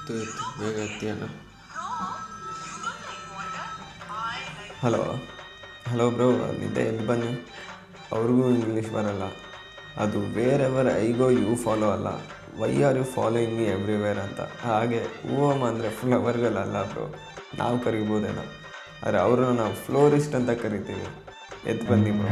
ಎತ್ತು ಬೇಗ ಎತ್ತಿಯಣ್ಣ. Hello bro, ಅಲ್ಲಿದ್ದೆ, ಎಲ್ಲಿ ಬನ್ನಿ. ಅವ್ರಿಗೂ ಇಂಗ್ಲೀಷ್ ಬರಲ್ಲ. ಅದು wherever I go you follow ಅಲ್ಲ, why are you following me everywhere ಅಂತ. ಹಾಗೆ ಹೂವಮ್ಮ ಅಂದರೆ ಫ್ಲವರ್ಗಳಲ್ಲ ಬ್ರೋ, ನಾವು ಕರಿಬೋದೇನೋ, ಆದರೆ ಅವ್ರನ್ನ ನಾವು ಫ್ಲೋರಿಸ್ಟ್ ಅಂತ ಕರಿತೀವಿ. ಎದ್ದು ಬನ್ನಿ ಬ್ರೋ.